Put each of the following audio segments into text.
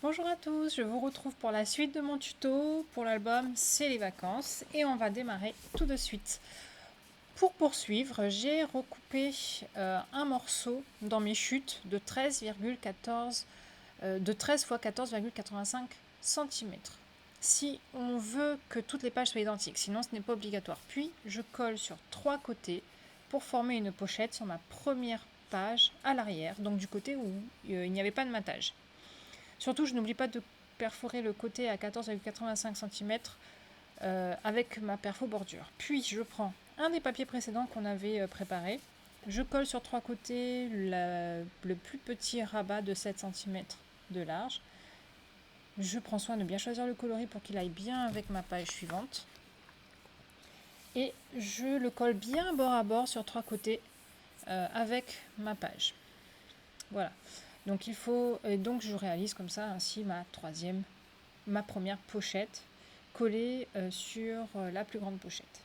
Bonjour à tous, je vous retrouve pour la suite de mon tuto pour l'album C'est les vacances et on va démarrer tout de suite. Pour poursuivre, j'ai recoupé un morceau dans mes chutes de 13,14 de 13 x 14,85 cm. Si on veut que toutes les pages soient identiques, sinon ce n'est pas obligatoire. Puis je colle sur trois côtés pour former une pochette sur ma première page à l'arrière, donc du côté où il n'y avait pas de matage. Surtout, je n'oublie pas de perforer le côté à 14,85 cm avec ma perfo bordure. Puis, je prends un des papiers précédents qu'on avait préparé. Je colle sur trois côtés le plus petit rabat de 7 cm de large. Je prends soin de bien choisir le coloris pour qu'il aille bien avec ma page suivante. Et je le colle bien bord à bord sur trois côtés avec ma page. Voilà. Donc donc je réalise comme ça ainsi ma première pochette collée sur la plus grande pochette.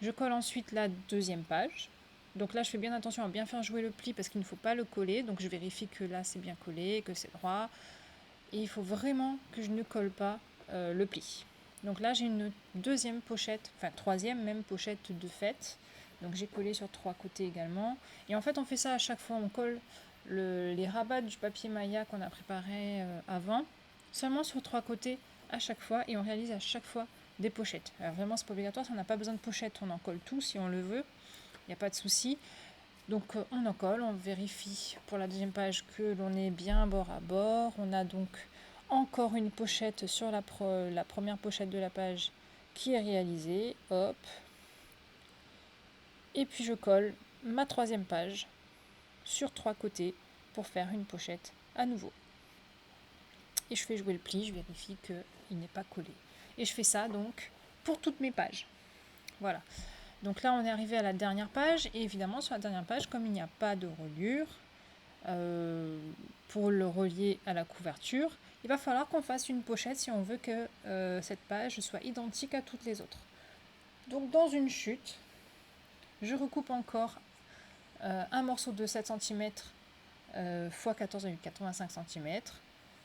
Je colle ensuite la deuxième page. Donc là je fais bien attention à bien faire jouer le pli parce qu'il ne faut pas le coller. Donc je vérifie que là c'est bien collé, que c'est droit. Et il faut vraiment que je ne colle pas le pli. Donc là j'ai une deuxième pochette, enfin troisième même pochette de fête. Donc j'ai collé sur trois côtés également. Et en fait on fait ça à chaque fois, on colle les rabats du papier Maya qu'on a préparé avant, seulement sur trois côtés à chaque fois, et on réalise à chaque fois des pochettes. Alors vraiment c'est pas obligatoire, si on n'a pas besoin de pochette, on en colle tout si on le veut, il n'y a pas de souci. Donc on en colle, on vérifie pour la deuxième page que l'on est bien bord à bord. On a donc encore une pochette sur la première pochette de la page qui est réalisée. Hop. Et puis je colle ma troisième page sur trois côtés pour faire une pochette à nouveau. Et je fais jouer le pli, je vérifie qu'il n'est pas collé. Et je fais ça donc pour toutes mes pages. Voilà. Donc là on est arrivé à la dernière page, et évidemment sur la dernière page, comme il n'y a pas de reliure, pour le relier à la couverture, il va falloir qu'on fasse une pochette si on veut que cette page soit identique à toutes les autres. Donc dans une chute, je recoupe encore un morceau de 7 cm x 14,85 cm.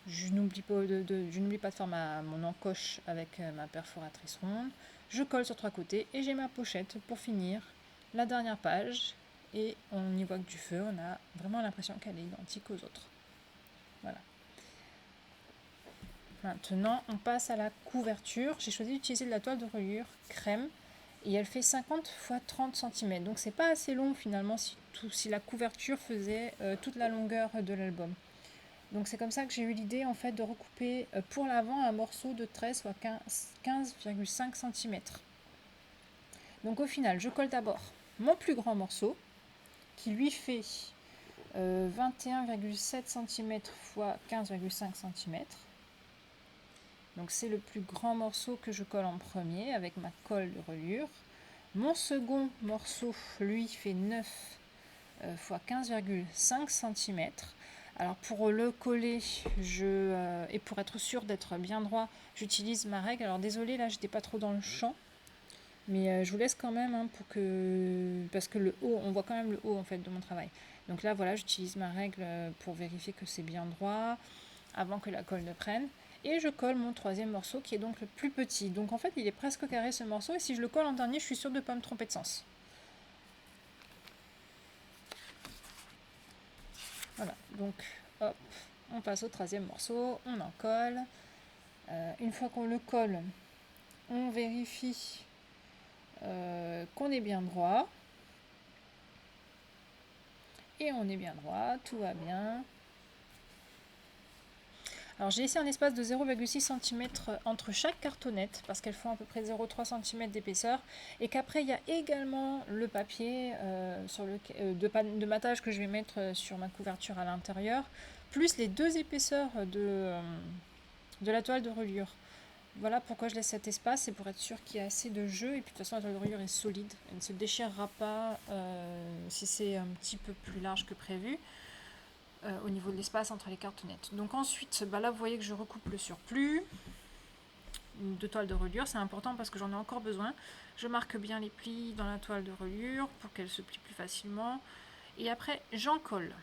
Je n'oublie pas de faire mon encoche avec ma perforatrice ronde. Je colle sur trois côtés et j'ai ma pochette pour finir la dernière page. Et on n'y voit que du feu, on a vraiment l'impression qu'elle est identique aux autres. Voilà. Maintenant, on passe à la couverture. J'ai choisi d'utiliser de la toile de reliure crème et elle fait 50 x 30 cm. Donc c'est pas assez long finalement si la couverture faisait toute la longueur de l'album. Donc c'est comme ça que j'ai eu l'idée en fait de recouper pour l'avant un morceau de 13 x 15,5 cm. Donc au final, je colle d'abord mon plus grand morceau qui lui fait 21,7 cm x 15,5 cm. Donc c'est le plus grand morceau que je colle en premier avec ma colle de reliure. Mon second morceau, lui, fait 9 x 15,5 cm. Alors pour le coller, et pour être sûr d'être bien droit, j'utilise ma règle. Alors désolé, là j'étais pas trop dans le champ, mais je vous laisse quand même parce que le haut, on voit quand même le haut en fait de mon travail. Donc là voilà, j'utilise ma règle pour vérifier que c'est bien droit avant que la colle ne prenne. Et je colle mon troisième morceau qui est donc le plus petit. Donc en fait il est presque carré ce morceau, et si je le colle en dernier, je suis sûre de ne pas me tromper de sens. Voilà, donc hop, on passe au troisième morceau, on en colle. Une fois qu'on le colle, on vérifie qu'on est bien droit. Et on est bien droit, tout va bien. Alors j'ai laissé un espace de 0,6 cm entre chaque cartonnette parce qu'elles font à peu près 0,3 cm d'épaisseur, et qu'après il y a également le papier de matage que je vais mettre sur ma couverture à l'intérieur, plus les deux épaisseurs de la toile de reliure. Voilà pourquoi je laisse cet espace, c'est pour être sûr qu'il y a assez de jeu, et puis de toute façon la toile de reliure est solide, elle ne se déchirera pas si c'est un petit peu plus large que prévu. Au niveau de l'espace entre les cartonnettes. Donc ensuite, là vous voyez que je recoupe le surplus de toile de reliure, c'est important parce que j'en ai encore besoin. Je marque bien les plis dans la toile de reliure pour qu'elle se plie plus facilement, et après j'en colle.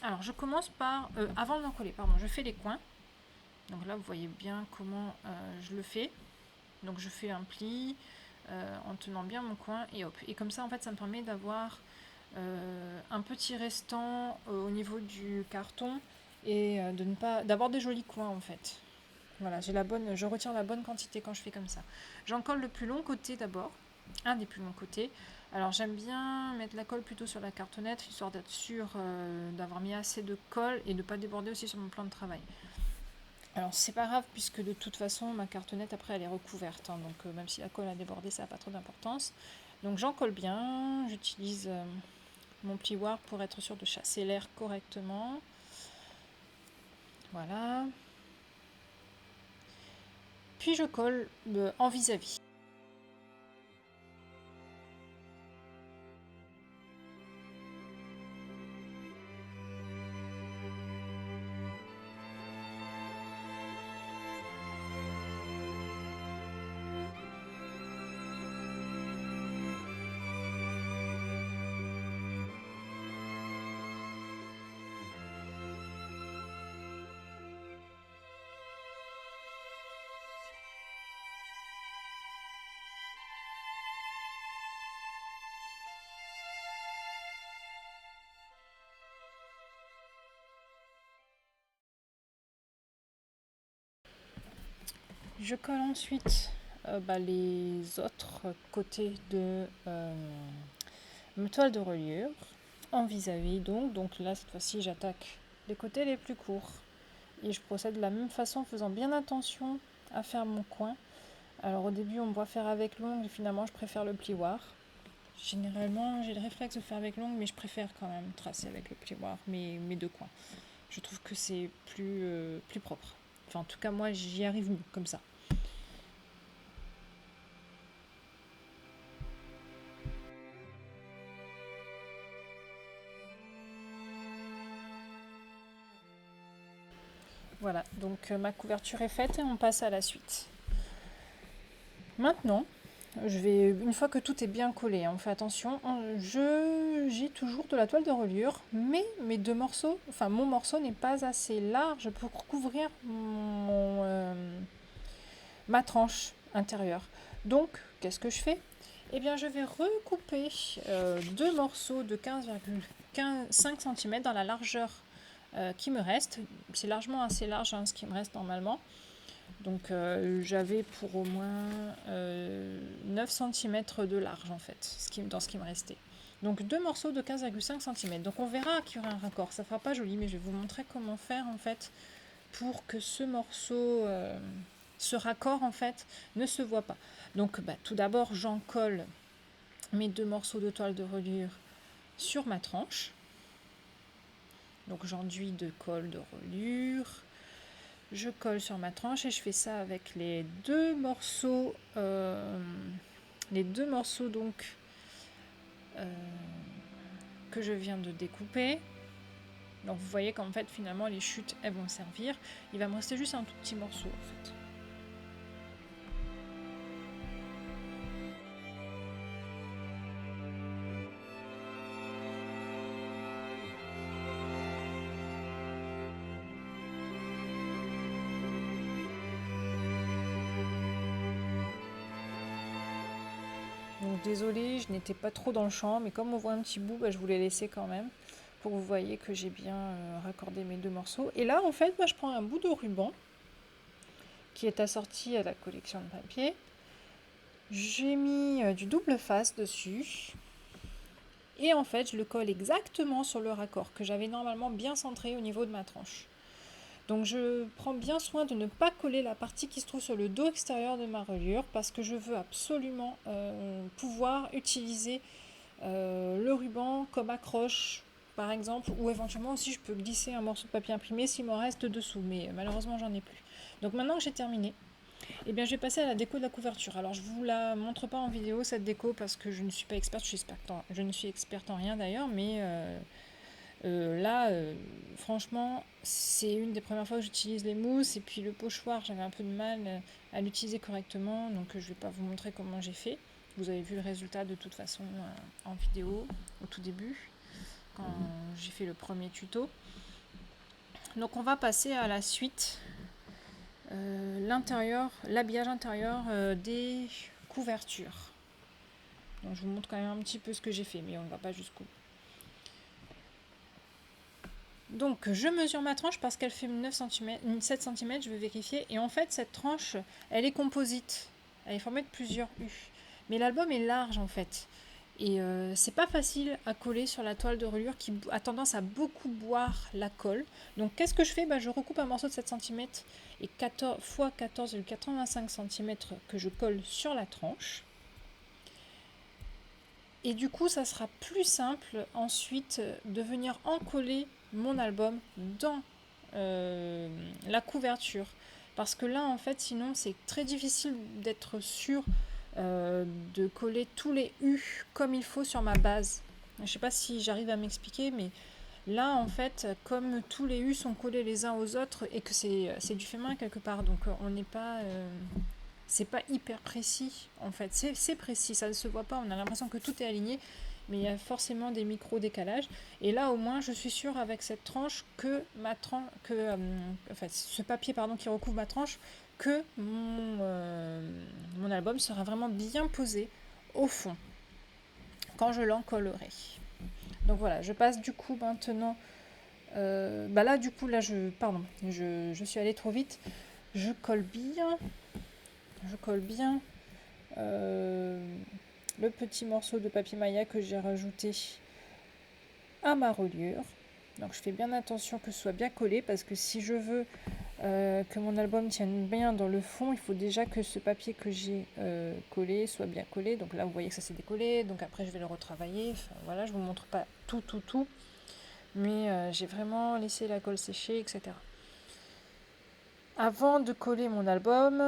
Alors je commence par, avant d'en coller, je fais les coins. Donc là, vous voyez bien comment je le fais. Donc je fais un pli en tenant bien mon coin et hop. Et comme ça, en fait, ça me permet d'avoir un petit restant au niveau du carton et de ne pas d'avoir des jolis coins en fait. Voilà, je retire la bonne quantité quand je fais comme ça. J'en colle le plus long côté d'abord, un des plus longs côtés. Alors j'aime bien mettre la colle plutôt sur la cartonnette, histoire d'être sûr d'avoir mis assez de colle et de ne pas déborder aussi sur mon plan de travail. Alors c'est pas grave puisque de toute façon ma cartonnette après elle est recouverte, hein, donc même si la colle a débordé ça n'a pas trop d'importance. Donc j'en colle bien, j'utilise mon plioir pour être sûr de chasser l'air correctement. Voilà. Puis je colle en vis-à-vis. Je colle ensuite les autres côtés de ma toile de reliure en vis-à-vis donc là cette fois-ci j'attaque les côtés les plus courts et je procède de la même façon en faisant bien attention à faire mon coin. Alors au début on me voit faire avec l'ongle et finalement je préfère le plioir. Généralement j'ai le réflexe de faire avec l'ongle mais je préfère quand même tracer avec le plioir mes deux coins. Je trouve que c'est plus propre. Enfin en tout cas moi j'y arrive mieux comme ça. Voilà, donc ma couverture est faite et on passe à la suite. Maintenant, une fois que tout est bien collé, on fait attention, j'ai toujours de la toile de reliure, mais mes deux morceaux, enfin mon morceau n'est pas assez large pour couvrir ma tranche intérieure. Donc, qu'est-ce que je fais? Eh bien, je vais recouper deux morceaux de 15,5 cm dans la largeur qui me reste. C'est largement assez large ce qui me reste normalement. Donc j'avais pour au moins 9 cm de large en fait, dans ce qui me restait. Donc deux morceaux de 15,5 cm. Donc on verra qu'il y aura un raccord. Ça fera pas joli, mais je vais vous montrer comment faire en fait pour que ce morceau, ce raccord en fait, ne se voit pas. Donc tout d'abord j'en colle mes deux morceaux de toile de reliure sur ma tranche. Donc j'enduis de colle de reliure. Je colle sur ma tranche et je fais ça avec les deux morceaux donc que je viens de découper. Donc vous voyez qu'en fait finalement les chutes elles vont servir. Il va me rester juste un tout petit morceau en fait. Donc désolée, je n'étais pas trop dans le champ, mais comme on voit un petit bout, je vous l'ai laissé quand même pour que vous voyez que j'ai bien raccordé mes deux morceaux. Et là, en fait, je prends un bout de ruban qui est assorti à la collection de papier. J'ai mis du double face dessus. Et en fait, je le colle exactement sur le raccord que j'avais normalement bien centré au niveau de ma tranche. Donc je prends bien soin de ne pas coller la partie qui se trouve sur le dos extérieur de ma reliure parce que je veux absolument pouvoir utiliser le ruban comme accroche par exemple, ou éventuellement aussi je peux glisser un morceau de papier imprimé s'il m'en reste dessous, mais malheureusement j'en ai plus. Donc maintenant que j'ai terminé, eh bien je vais passer à la déco de la couverture. Alors je vous la montre pas en vidéo cette déco parce que je ne suis pas experte, je ne suis experte en rien d'ailleurs, mais là, franchement, c'est une des premières fois que j'utilise les mousses. Et puis le pochoir, j'avais un peu de mal à l'utiliser correctement. Donc je ne vais pas vous montrer comment j'ai fait. Vous avez vu le résultat de toute façon en vidéo au tout début, quand j'ai fait le premier tuto. Donc on va passer à la suite l'intérieur, l'habillage intérieur des couvertures. Donc je vous montre quand même un petit peu ce que j'ai fait, mais on ne va pas jusqu'au bout. Donc je mesure ma tranche parce qu'elle fait 9 cm, 7 cm, je vais vérifier. Et en fait cette tranche, elle est composite. Elle est formée de plusieurs U. Mais l'album est large en fait. Et c'est pas facile à coller sur la toile de reliure qui a tendance à beaucoup boire la colle. Donc qu'est-ce que je fais? Je recoupe un morceau de 7 cm et 14 x 14,85 cm que je colle sur la tranche. Et du coup, ça sera plus simple ensuite de venir encoller mon album dans la couverture. Parce que là, en fait, sinon, c'est très difficile d'être sûr de coller tous les U comme il faut sur ma base. Je ne sais pas si j'arrive à m'expliquer, mais là, en fait, comme tous les U sont collés les uns aux autres et que c'est du fait main quelque part, donc on n'est pas... c'est pas hyper précis en fait, c'est précis, ça ne se voit pas, on a l'impression que tout est aligné, mais il y a forcément des micro-décalages. Et là au moins je suis sûre avec cette tranche que ce papier qui recouvre ma tranche, que mon album sera vraiment bien posé au fond quand je l'encollerai. Donc voilà, je passe du coup maintenant. Je suis allée trop vite. Je colle bien le petit morceau de papier Maya que j'ai rajouté à ma reliure. Donc je fais bien attention que ce soit bien collé parce que si je veux que mon album tienne bien dans le fond, il faut déjà que ce papier que j'ai collé soit bien collé. Donc là vous voyez que ça s'est décollé, donc après je vais le retravailler. Enfin, voilà, je vous montre pas tout, mais j'ai vraiment laissé la colle sécher, etc. Avant de coller mon album,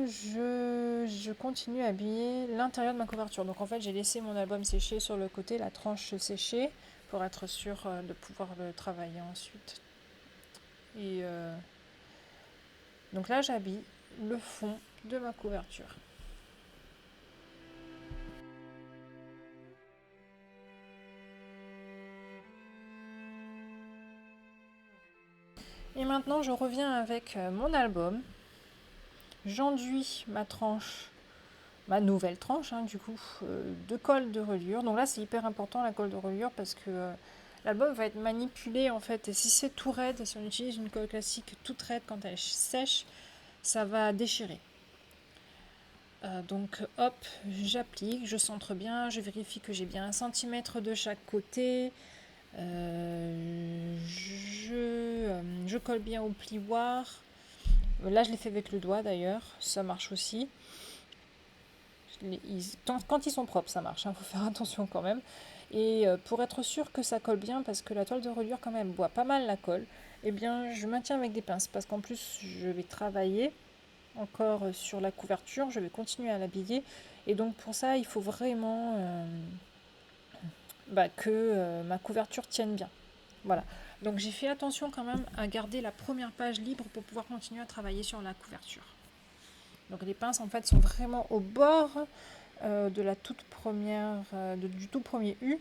je continue à habiller l'intérieur de ma couverture. Donc en fait, j'ai laissé mon album sécher sur le côté, la tranche séchée, pour être sûr de pouvoir le travailler ensuite. Et donc là, j'habille le fond de ma couverture. Et maintenant, je reviens avec mon album. J'enduis ma nouvelle tranche, de colle de reliure. Donc là, c'est hyper important la colle de reliure parce que l'album va être manipulé en fait. Et si c'est tout raide, si on utilise une colle classique toute raide quand elle sèche, ça va déchirer. Donc hop, j'applique, je centre bien, je vérifie que j'ai bien 1 cm de chaque côté. Je colle bien au plioir. Là, je l'ai fait avec le doigt d'ailleurs, ça marche aussi. Quand ils sont propres, ça marche, faut faire attention quand même. Et pour être sûr que ça colle bien, parce que la toile de reliure quand même boit pas mal la colle, eh bien je maintiens avec des pinces, parce qu'en plus je vais travailler encore sur la couverture, je vais continuer à l'habiller, et donc pour ça il faut vraiment que ma couverture tienne bien. Voilà. Donc j'ai fait attention quand même à garder la première page libre pour pouvoir continuer à travailler sur la couverture. Donc les pinces en fait sont vraiment au bord de la toute première, du tout premier U,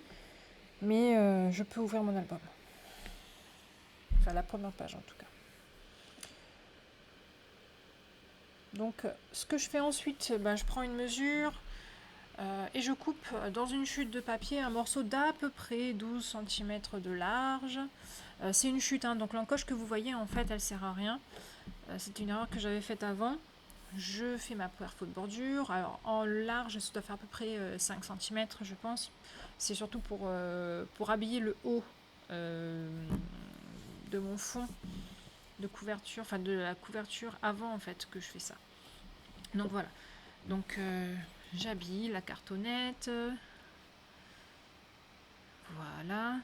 mais je peux ouvrir mon album. Enfin la première page en tout cas. Donc ce que je fais ensuite, je prends une mesure et je coupe dans une chute de papier un morceau d'à peu près 12 cm de large. C'est une chute, donc l'encoche que vous voyez en fait elle sert à rien. C'est une erreur que j'avais faite avant. Je fais ma première faute de bordure. Alors en large, ça doit faire à peu près 5 cm, je pense. C'est surtout pour habiller le haut de mon fond de couverture, enfin de la couverture avant en fait que je fais ça. Donc voilà. Donc j'habille la cartonnette. Voilà.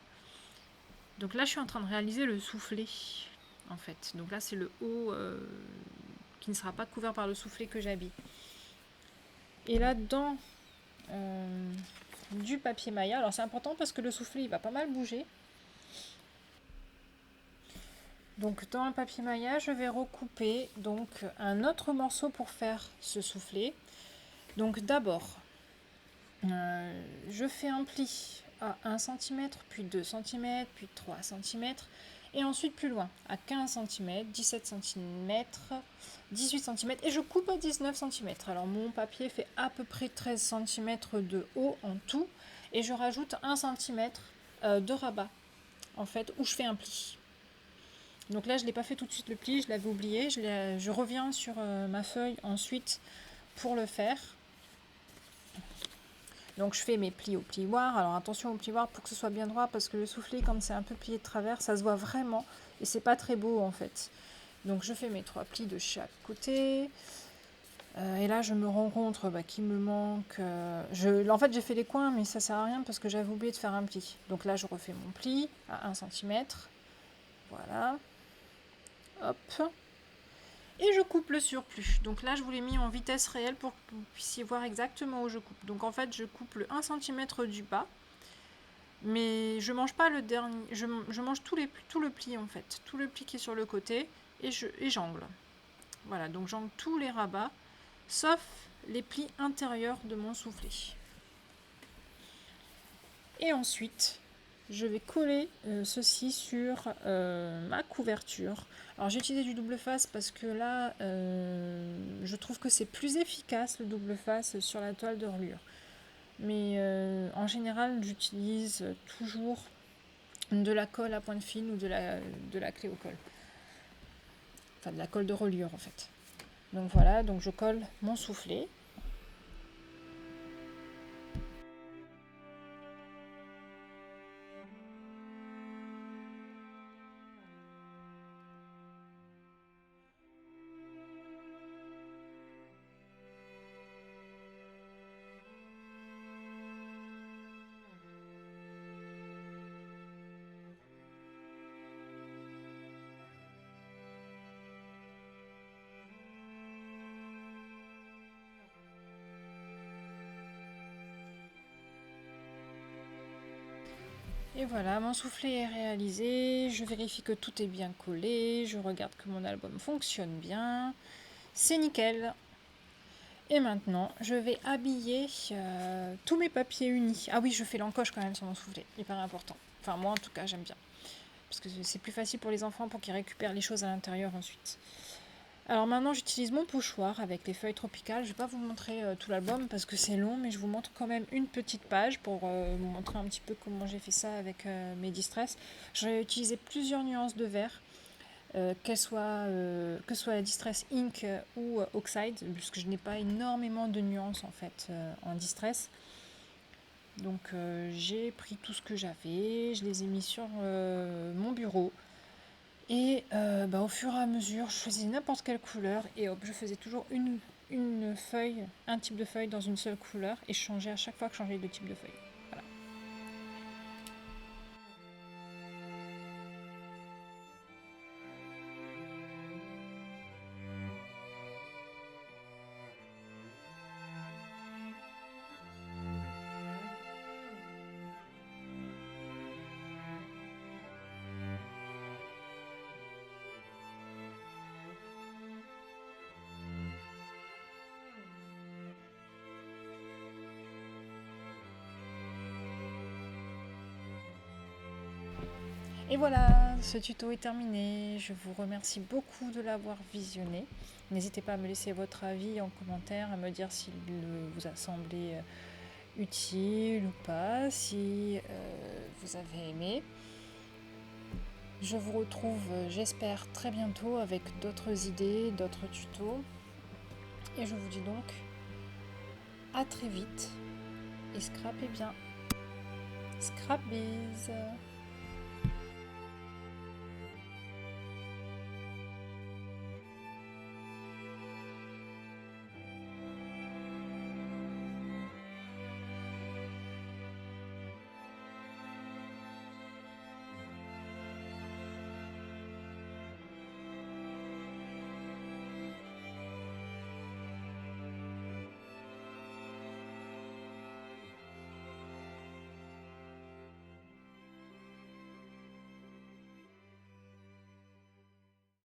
Donc là, je suis en train de réaliser le soufflet en fait. Donc là, c'est le haut qui ne sera pas couvert par le soufflet que j'habille. Et là, dans du papier Maya, alors c'est important parce que le soufflet il va pas mal bouger. Donc dans le papier Maya, je vais recouper donc un autre morceau pour faire ce soufflet. Donc d'abord, je fais un pli à 1 cm, puis 2 cm, puis 3 cm. Et ensuite plus loin, à 15 cm, 17 cm, 18 cm, et je coupe à 19 cm. Alors mon papier fait à peu près 13 cm de haut en tout, et je rajoute 1 cm de rabat, en fait, où je fais un pli. Donc là, je ne l'ai pas fait tout de suite le pli, je l'avais oublié, je reviens sur ma feuille ensuite pour le faire. Donc je fais mes plis au plioir. Alors attention au plioir pour que ce soit bien droit, parce que le soufflet, quand c'est un peu plié de travers, ça se voit vraiment et c'est pas très beau en fait. Donc je fais mes 3 plis de chaque côté. Et là je me rends compte qu'il me manque... En fait j'ai fait les coins, mais ça sert à rien parce que j'avais oublié de faire un pli. Donc là je refais mon pli à 1 cm. Voilà. Hop. Et je coupe le surplus. Donc là, je vous l'ai mis en vitesse réelle pour que vous puissiez voir exactement où je coupe. Donc en fait, je coupe le 1 cm du bas. Mais je mange pas le dernier. Je mange tout le pli en fait. Tout le pli qui est sur le côté. Et j'angle. Voilà, donc j'angle tous les rabats. Sauf les plis intérieurs de mon soufflet. Et ensuite, je vais coller ceci sur ma couverture. Alors j'ai utilisé du double face parce que là, je trouve que c'est plus efficace le double face sur la toile de reliure. Mais en général, j'utilise toujours de la colle à pointe fine ou de la clé au colle. Enfin, de la colle de reliure en fait. Donc voilà, donc je colle mon soufflet. Et voilà, mon soufflet est réalisé, je vérifie que tout est bien collé, je regarde que mon album fonctionne bien, c'est nickel. Et maintenant, je vais habiller tous mes papiers unis. Ah oui, je fais l'encoche quand même sur mon soufflet, hyper important. Enfin moi en tout cas, j'aime bien. Parce que c'est plus facile pour les enfants pour qu'ils récupèrent les choses à l'intérieur ensuite. Alors maintenant, j'utilise mon pochoir avec les feuilles tropicales. Je ne vais pas vous montrer tout l'album parce que c'est long, mais je vous montre quand même une petite page pour vous montrer un petit peu comment j'ai fait ça avec mes distress. J'ai utilisé plusieurs nuances de vert, que ce soit la distress ink ou oxide, puisque je n'ai pas énormément de nuances en fait en distress. Donc j'ai pris tout ce que j'avais, je les ai mis sur mon bureau. Et au fur et à mesure, je choisissais n'importe quelle couleur et hop, je faisais toujours une feuille, un type de feuille dans une seule couleur et je changeais à chaque fois que je changeais de type de feuille. Voilà. Et voilà, ce tuto est terminé. Je vous remercie beaucoup de l'avoir visionné. N'hésitez pas à me laisser votre avis en commentaire, à me dire s'il vous a semblé utile ou pas, si vous avez aimé. Je vous retrouve, j'espère, très bientôt avec d'autres idées, d'autres tutos. Et je vous dis donc à très vite et scrapez bien. Scrap bise.